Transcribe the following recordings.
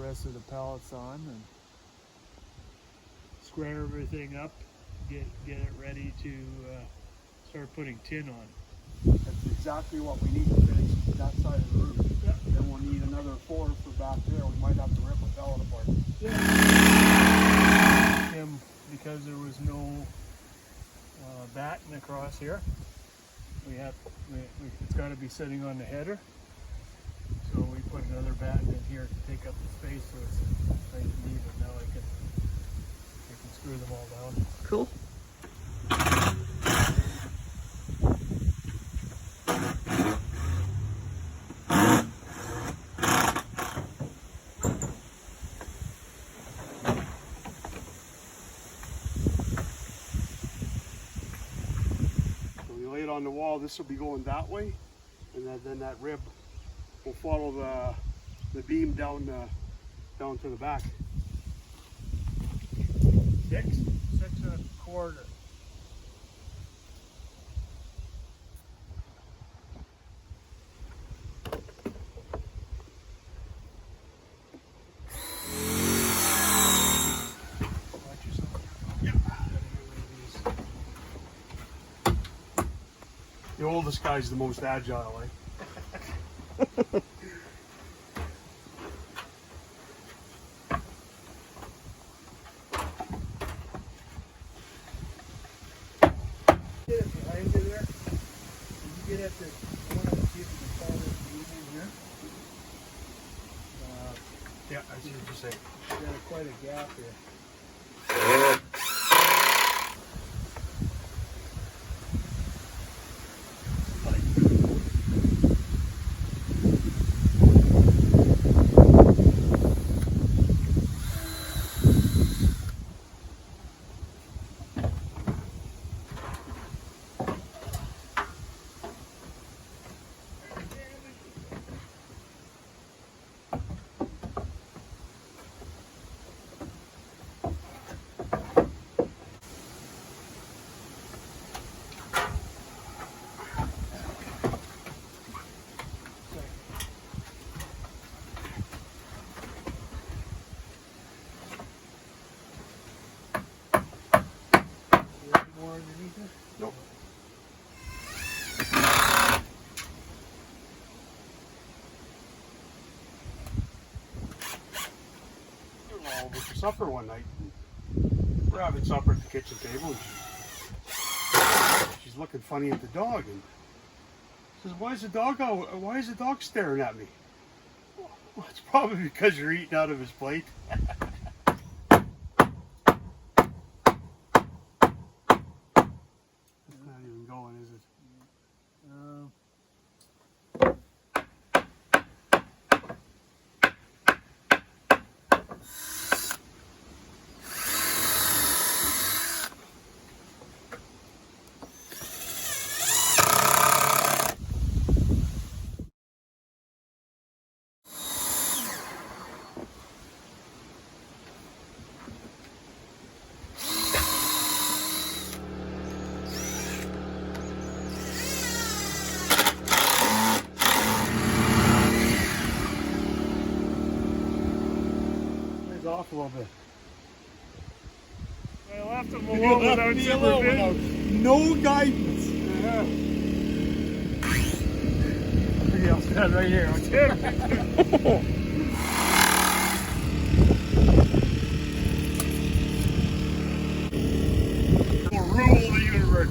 rest of the pallets on and square everything up, get it ready to start putting tin on. That's exactly what we need to finish that side of the roof. Yeah. Then we'll need another 4 for back there. We might have to rip a pallet apart. Yeah. Because there was no batten across here, it's got to be sitting on the header. So we put another batten in here to take up the space so it's nice and even. Now I can screw them all down. Cool. So we lay it on the wall. This will be going that way, and then that rib will follow the beam down to the back. 6 1/4. The oldest guy's the most agile, eh? Get it behind you there. When you get at the, I want to see if you can follow this beam in here. Yeah, I see what you're saying. Got quite a gap here. More underneath it? Nope. All over for supper one night. We're having supper at the kitchen table, and she's looking funny at the dog, and says, "Why is the dog staring at me?" Well, it's probably because you're eating out of his plate. It's not even going, is it? Off a little bit. I left them alone without supervision. No guidance. Maybe I'll stand right here. We'll rule the universe.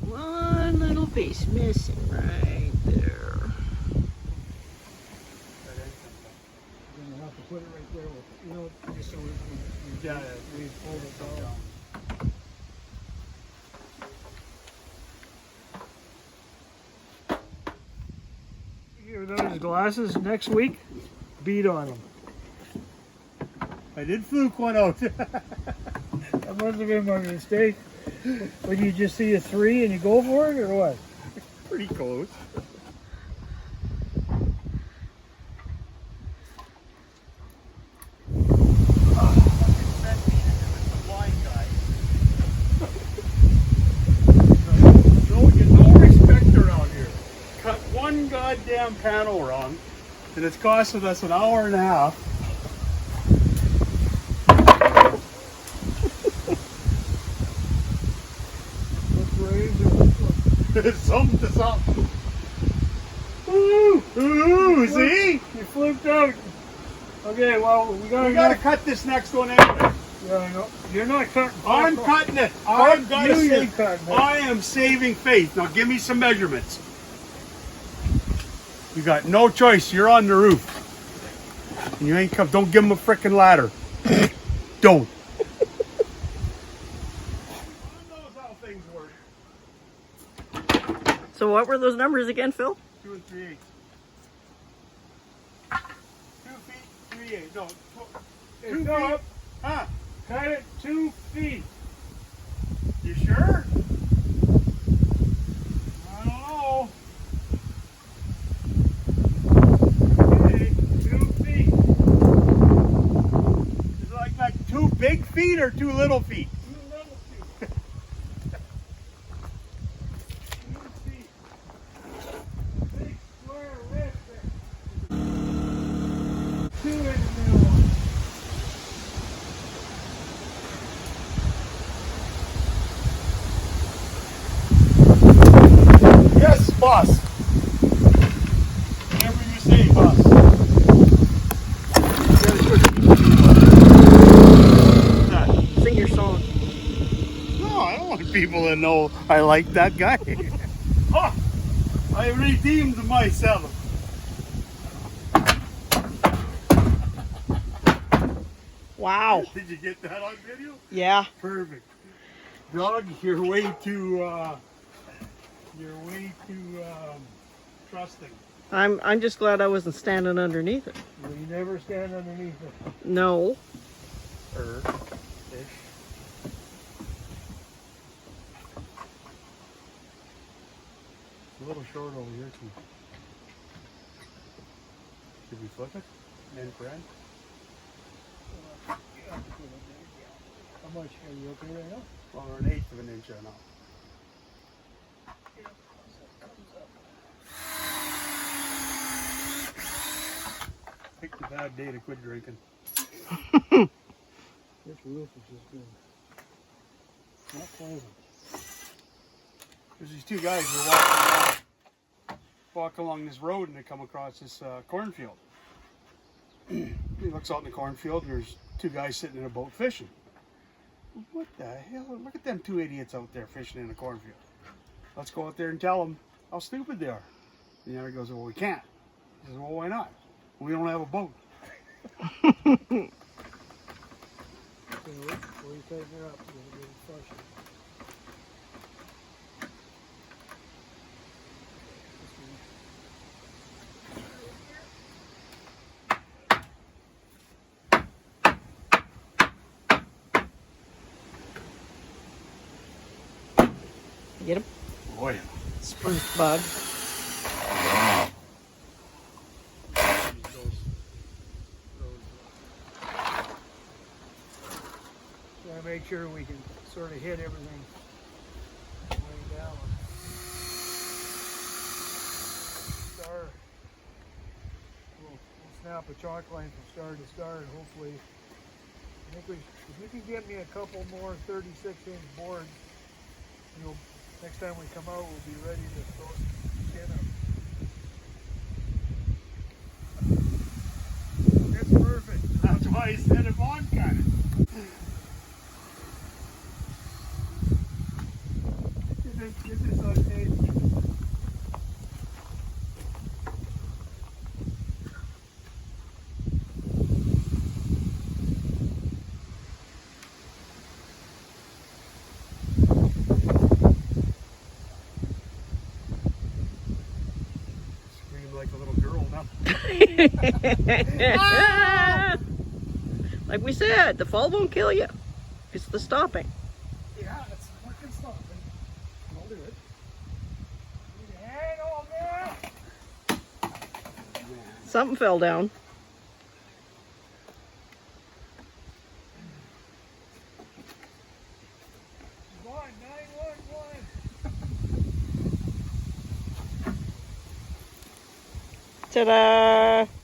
One little piece missing right there. We're gonna have to put it right there with, just so we pulled it down. Give those glasses next week. Beat on them. I did fluke one out. That must have been my mistake. When you just see a 3 and you go for it, or what? Pretty close. No respect around here. Cut one goddamn panel wrong, and it's costing us an hour and a half. Something to something. Ooh, ooh, see? You fluked out. Okay, well, we gotta cut this next one anyway. Yeah, I know. You're not cutting. I'm cutting it. I'm gonna you're save. cutting it. I am saving faith. Now give me some measurements. You got no choice. You're on the roof. And you ain't come. Don't give him a frickin' ladder. Don't. God knows how things work. So what were those numbers again, Phil? 2 and 3/8. 2 feet, 3/8. No, 2 feet. No, Huh? cut it 2 feet. You sure? I don't know. Okay, 2 feet. Is it like 2 big feet or 2 little feet? 2 little feet. 2 feet. Big square rib there. 2 in the middle one. Yes, boss. Whatever you say, boss. Sing your song. No, I don't want people to know I like that guy. Oh, I redeemed myself. Wow. Did you get that on video? Yeah. Perfect. Dog, you're way too trusting. I'm just glad I wasn't standing underneath it. Well, you never stand underneath it. No. Fish. A little short over here too. Should we flip it? End for end? How much are you okay right now? Well, we're 1/8 of an inch right now. Picked a bad day to quit drinking. This roof is just good. Not pleasant. There's these 2 guys who walk along this road and they come across this cornfield. He looks out in the cornfield and there's 2 guys sitting in a boat fishing. What the hell? Look at them 2 idiots out there fishing in a cornfield. Let's go out there and tell them how stupid they are. And the other goes, well, we can't. He says, well, why not? We don't have a boat. So, before you tighten it up, you're going to get it flush. Get him? Oh, yeah. Spruce bug. Try to make sure we can sort of hit everything way down. Star. We'll snap a chalk line from star to star, and hopefully, I think if you can get me a couple more 36-inch boards, next time we come out, we'll be ready to throw some skin up. That's perfect. That's why I said it on kind of. Get this on tape. Scream like a little girl now. Like we said, the fall won't kill you. It's the stopping. Yeah, it's fucking stopping. I'll do it. Need a hand on there. Something fell down. Come on, 911. Ta-da!